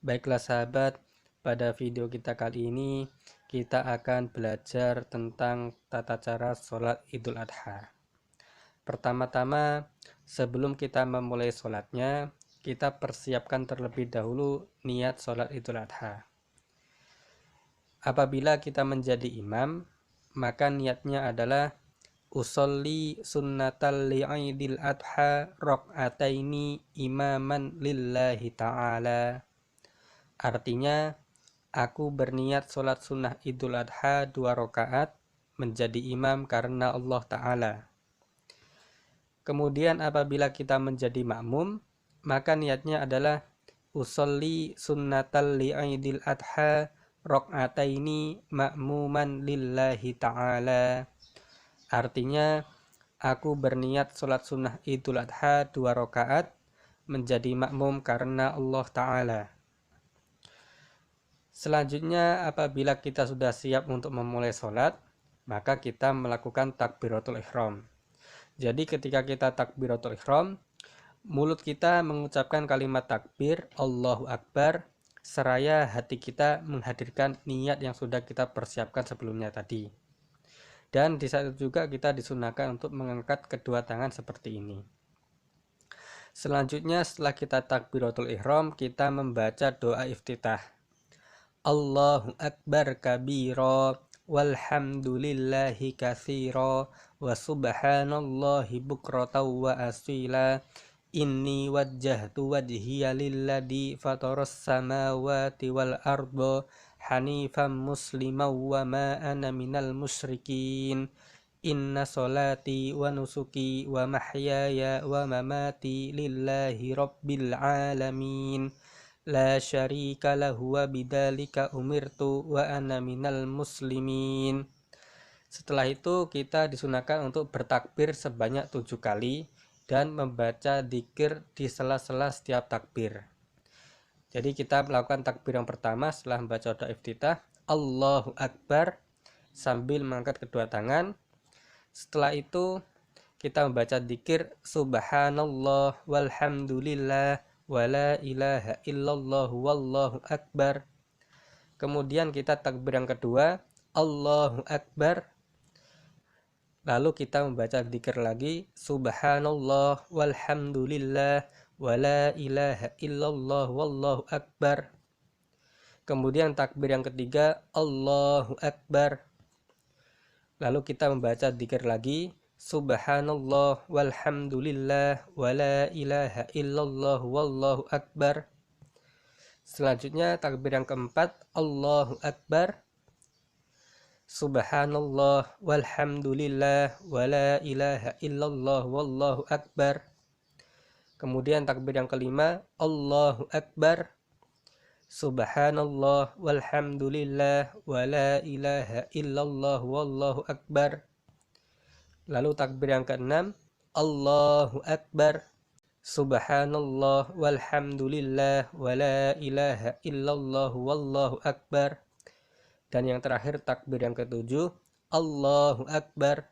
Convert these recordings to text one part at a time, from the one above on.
Baiklah sahabat, pada video kita kali ini kita akan belajar tentang tata cara sholat Idul Adha. Pertama-tama, sebelum kita memulai sholatnya, kita persiapkan terlebih dahulu niat sholat Idul Adha. Apabila kita menjadi imam, maka niatnya adalah usolli sunnatal li'idil adha rok'ataini imaman lillahi ta'ala. Artinya, aku berniat sholat sunnah Idul Adha 2 rakaat menjadi imam karena Allah Ta'ala. Kemudian apabila kita menjadi makmum, maka niatnya adalah usolli sunnatal li'idil adha rok'ataini ma'muman lillahi ta'ala. Artinya, aku berniat sholat sunnah Idul Adha 2 rakaat menjadi makmum karena Allah Ta'ala. Selanjutnya, apabila kita sudah siap untuk memulai sholat, maka kita melakukan takbiratul ihram. Jadi ketika kita takbiratul ihram, mulut kita mengucapkan kalimat takbir Allahu Akbar, seraya hati kita menghadirkan niat yang sudah kita persiapkan sebelumnya tadi. Dan di saat itu juga kita disunahkan untuk mengangkat kedua tangan seperti ini. Selanjutnya, setelah kita takbiratul ihram, kita membaca doa iftitah. Allahu Akbar kabira walhamdulillahi katsira wa subhanallahi bukratan wa asila. Inni wajjahtu wajhiya lilladzi fataras samawati wal arda hanifan musliman wa ma ana minal musyrikin. Inna solati wa nusuki wa mahyaya wa mamati lillahi rabbil alamin. La syarika lahu wa bidzalika umirtu wa ana minal muslimin. Setelah itu kita disunahkan untuk bertakbir sebanyak 7 kali dan membaca dzikir di sela-sela setiap takbir. Jadi kita melakukan takbir yang pertama setelah membaca doa iftitah, Allahu Akbar, sambil mengangkat kedua tangan. Setelah itu kita membaca dzikir subhanallah walhamdulillah wala ilaha illallah wallahu akbar. Kemudian kita takbir yang kedua, Allahu Akbar. Lalu kita membaca dzikir lagi, subhanallah walhamdulillah wala ilaha illallah wallahu akbar. Kemudian takbir yang ketiga, Allahu Akbar. Lalu kita membaca dzikir lagi, subhanallah walhamdulillah wala ilaha illallah wallahu akbar. Selanjutnya takbir yang keempat, Allahu Akbar, subhanallah walhamdulillah wala ilaha illallah wallahu akbar. Kemudian takbir yang kelima, Allahu Akbar, subhanallah walhamdulillah wala ilaha illallah wallahu akbar. Lalu takbir yang keenam, Allahu Akbar, subhanallah walhamdulillah wala ilaha illallah wallahu akbar. Dan yang terakhir takbir yang ketujuh, Allahu Akbar,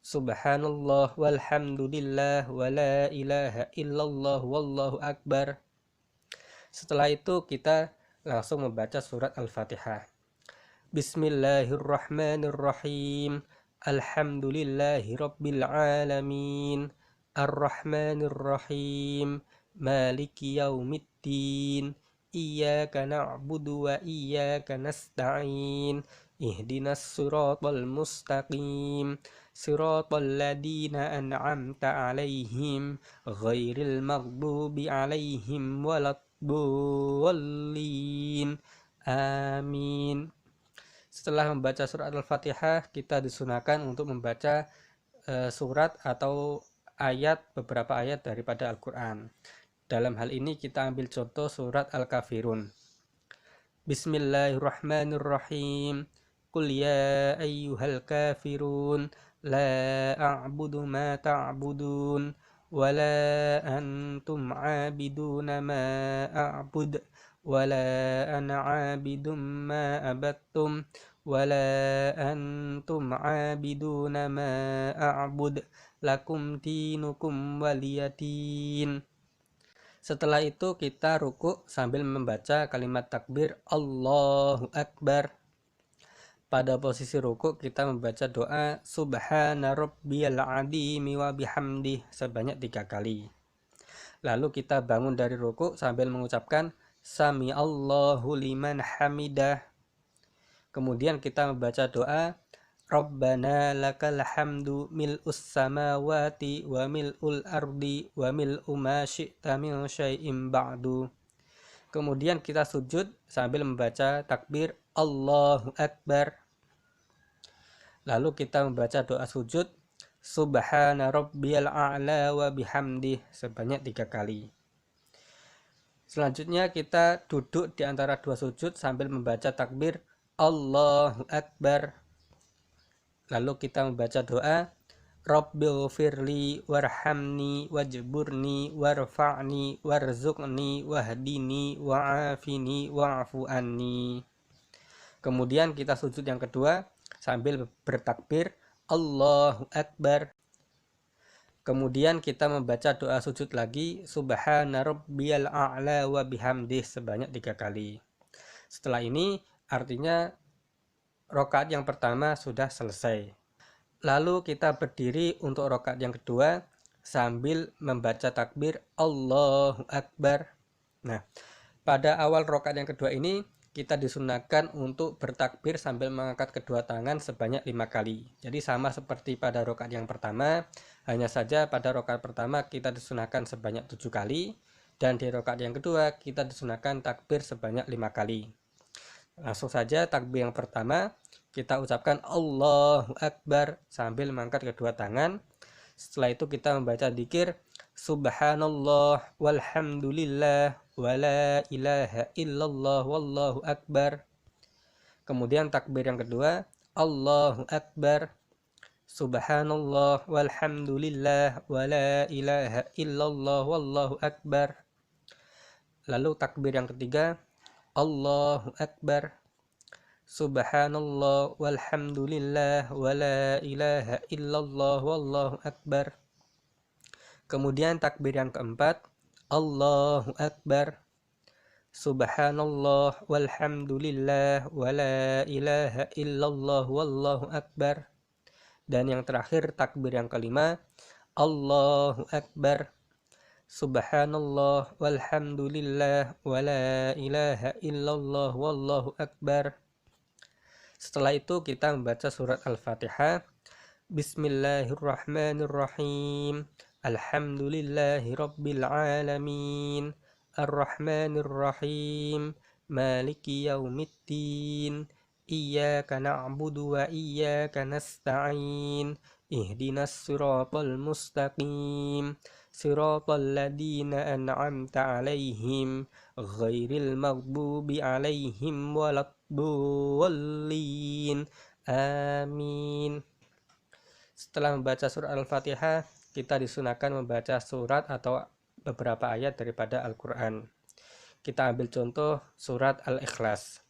subhanallah walhamdulillah wala ilaha illallah wallahu akbar. Setelah itu kita langsung membaca surat Al-Fatihah. Bismillahirrahmanirrahim. Alhamdulillahi rabbil alamin. Ar-Rahmanir-Rahim. Maliki yaumiddin. Iyyaka na'budu wa iyyaka nasta'in. Ihdinas siratal mustaqim. Siratal ladzina an'amta 'alaihim ghairil maghdubi 'alaihim waladdallin. Amin. Setelah membaca surat Al-Fatihah, kita disunahkan untuk membaca surat atau beberapa ayat daripada Al-Quran. Dalam hal ini kita ambil contoh surat Al-Kafirun. Bismillahirrahmanirrahim. Qul ya ayyuhal kafirun la a'budu ma ta'budun wa la antum 'abiduna ma a'bud wa la ana 'abidum ma abattum wa la antum 'abiduna ma a'bud lakum dinukum waliyadin. Setelah itu kita ruku sambil membaca kalimat takbir Allahu Akbar. Pada posisi ruku kita membaca doa Subhana rabbiyal azimi wa bihamdih sebanyak 3 kali. Lalu kita bangun dari ruku sambil mengucapkan Sami Allahu liman hamidah. Kemudian kita membaca doa Rabbana lakal hamdu mil'us samawati wa mil'ul ardi wa mil'u ma syi'ta min syai'im ba'du. Kemudian kita sujud sambil membaca takbir Allahu Akbar. Lalu kita membaca doa sujud Subhana rabbiyal a'la wa bihamdih sebanyak 3 kali. Selanjutnya kita duduk di antara 2 sujud sambil membaca takbir Allahu Akbar. Lalu kita membaca doa Rabbighfirli warhamni wajburni warfa'ni warzuqni wahdini wa'afini wa'fu anni. Kemudian kita sujud yang kedua sambil bertakbir Allahu Akbar. Kemudian kita membaca doa sujud lagi Subhana rabbiyal a'la wa bihamdih sebanyak 3 kali. Setelah ini artinya rakaat yang pertama sudah selesai. Lalu kita berdiri untuk rakaat yang kedua sambil membaca takbir Allahu Akbar. Nah, pada awal rakaat yang kedua ini kita disunahkan untuk bertakbir sambil mengangkat kedua tangan sebanyak 5 kali. Jadi sama seperti pada rakaat yang pertama, hanya saja pada rakaat pertama kita disunahkan sebanyak 7 kali dan di rakaat yang kedua kita disunahkan takbir sebanyak 5 kali. Langsung saja takbir yang pertama kita ucapkan Allahu Akbar sambil mengangkat kedua tangan. Setelah itu kita membaca dzikir Subhanallah walhamdulillah wa la ilaha illallah wallahu akbar. Kemudian takbir yang kedua Allahu Akbar Subhanallah walhamdulillah wa la ilaha illallah wallahu akbar. Lalu takbir yang ketiga Allahu Akbar Subhanallah walhamdulillah wa la ilaha illallah wallahu akbar. Kemudian takbir yang keempat Allahu Akbar Subhanallah walhamdulillah wa la ilaha illallah wallahu akbar. Dan yang terakhir takbir yang kelima Allahu Akbar Subhanallah walhamdulillah wa la ilaha illallah wallahu akbar. Setelah itu kita membaca surat Al-Fatihah. Bismillahirrahmanirrahim. Alhamdulillahi rabbil alamin. Ar-Rahmanir-Rahim. Maliki yaumiddin. Iyyaka na'budu wa iyyaka nasta'in. Ihdinas siratal mustaqim. Siratal ladzina an'amta 'alaihim ghairil maghdubi 'alaihim waladdallin. Amin. Setelah membaca surat Al-Fatihah, kita disunahkan membaca surat atau beberapa ayat daripada Al-Quran. Kita ambil contoh surat Al-Ikhlas.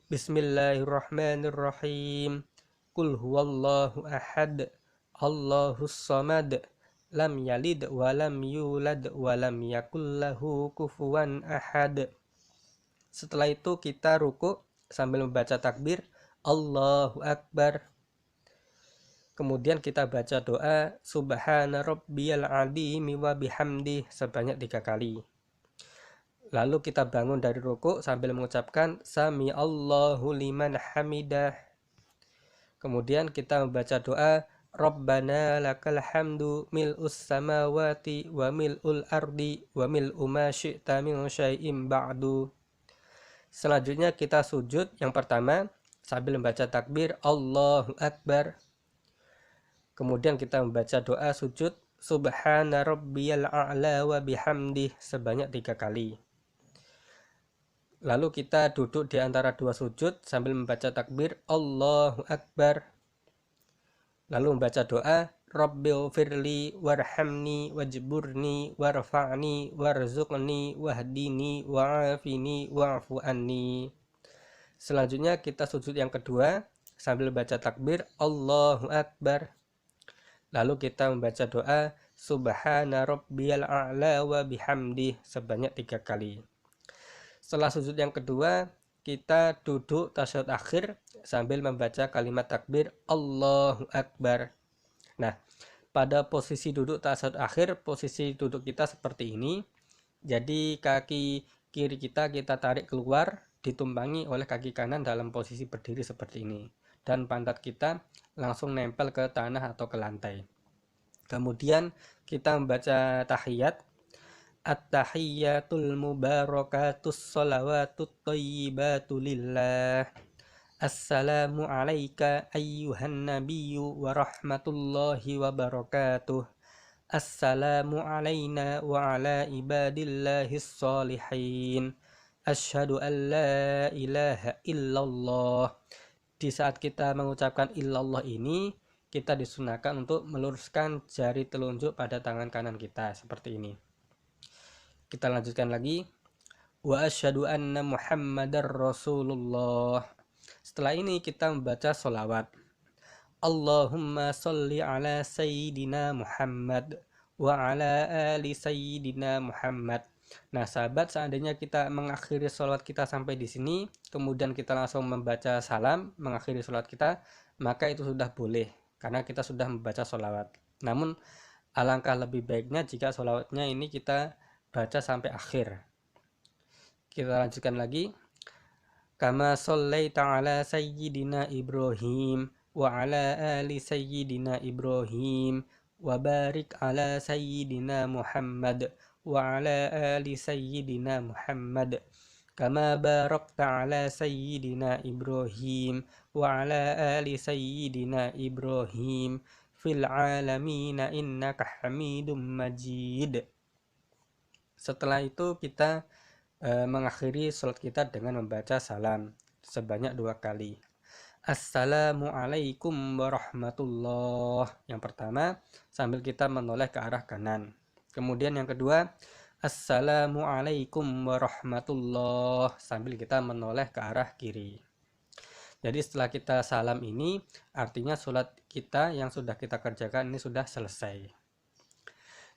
Bismillahirrahmanirrahim. Qul huwallahu ahad, Allahus samad, lam yalid wa lam yulad wa lam yakul lahu kufuwan ahad. Setelah itu kita ruku sambil membaca takbir Allahu Akbar. Kemudian kita baca doa Subhana rabbiyal azimi wa bihamdih sebanyak 3 kali. Lalu kita bangun dari ruku sambil mengucapkan Sami Allahu liman hamidah. Kemudian kita membaca doa Rabbana lakal hamdu mil'us samawati wa mil'ul ardi wa mil'u ma syi'ta min syai'im ba'du. Selanjutnya kita sujud yang pertama sambil membaca takbir Allahu Akbar. Kemudian kita membaca doa sujud Subhana rabbiyal a'la wa bihamdih sebanyak 3 kali. Lalu kita duduk di antara 2 sujud sambil membaca takbir Allahu Akbar. Lalu membaca doa Rabbighfirli warhamni wajburni warfa'ni warzuqni wahdini wa'afini wa'fu anni. Selanjutnya kita sujud yang kedua sambil baca takbir Allahu Akbar. Lalu kita membaca doa Subhana rabbiyal a'la wa bihamdi sebanyak 3 kali. Setelah sujud yang kedua, kita duduk tasyahud akhir sambil membaca kalimat takbir Allahu Akbar. Nah, pada posisi duduk tasyahud akhir, posisi duduk kita seperti ini. Jadi kaki kiri kita tarik keluar, ditumpangi oleh kaki kanan dalam posisi berdiri seperti ini. Dan pantat kita langsung nempel ke tanah atau ke lantai. Kemudian kita membaca tahiyat. At-tahiyyatul mubarakatus sholawatut thayyibatu lillah. Assalamu alayka ayyuhan nabiyyu wa rahmatullahi wa barakatuh. Assalamu alayna wa ala ibadillahis sholihin. Asyhadu an la ilaha illallah. Di saat kita mengucapkan illallah ini, kita disunahkan untuk meluruskan jari telunjuk pada tangan kanan kita seperti ini. Kita lanjutkan lagi. Wa asyhadu anna Muhammadar Rasulullah. Setelah ini kita membaca sholawat. Allahumma sholli ala sayyidina Muhammad wa ala ali sayyidina Muhammad. Nah, sahabat, seandainya kita mengakhiri sholawat kita sampai di sini, kemudian kita langsung membaca salam, mengakhiri sholawat kita, maka itu sudah boleh, karena kita sudah membaca sholawat. Namun, alangkah lebih baiknya jika sholawatnya ini kita baca sampai akhir. Kita lanjutkan lagi. Kama shallaita ala sayyidina Ibrahim wa ala ali sayyidina Ibrahim wa barik ala sayyidina Muhammad wa ala ali sayyidina Muhammad kama barakta ala sayyidina Ibrahim wa ala ali sayyidina Ibrahim fil alamin innaka Hamidum Majid. Setelah itu kita mengakhiri sholat kita dengan membaca salam sebanyak 2 kali. Assalamualaikum warahmatullah. Yang pertama sambil kita menoleh ke arah kanan. Kemudian yang kedua, Assalamualaikum warahmatullah, sambil kita menoleh ke arah kiri. Jadi setelah kita salam ini, artinya sholat kita yang sudah kita kerjakan ini sudah selesai.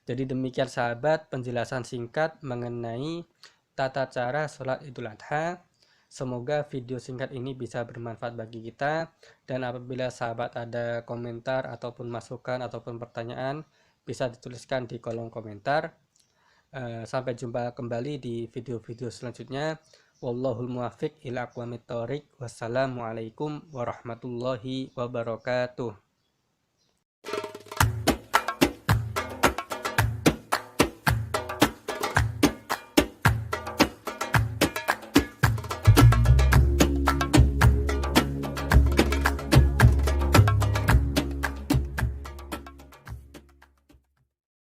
Jadi demikian sahabat penjelasan singkat mengenai tata cara sholat Idul Adha. Semoga video singkat ini bisa bermanfaat bagi kita, dan apabila sahabat ada komentar ataupun masukan ataupun pertanyaan, bisa dituliskan di kolom komentar. Sampai jumpa kembali di video-video selanjutnya. Wallahul muwaffiq ila aqwamit thoriq. Wassalamualaikum warahmatullahi wabarakatuh.